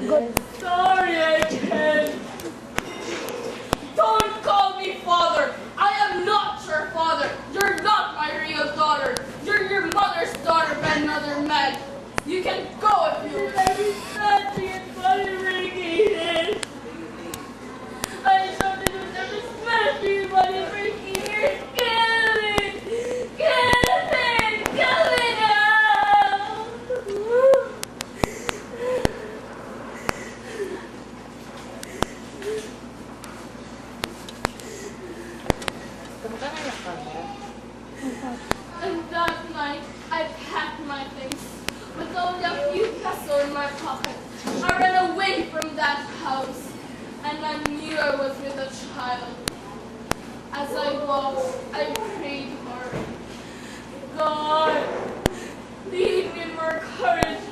Sorry, I can't. Don't call me father. I am not your father. You're not my real daughter. You're your mother's daughter by another man. You can go if you wish. I thought it was never smashed you, but it's breaking here. Kill it! Kill it! Kill it now! And that night, I packed my things with only a few pesos in my pocket. I ran away from that house, and I knew I was with a child. As I walked, I prayed hard. God, lead me more courage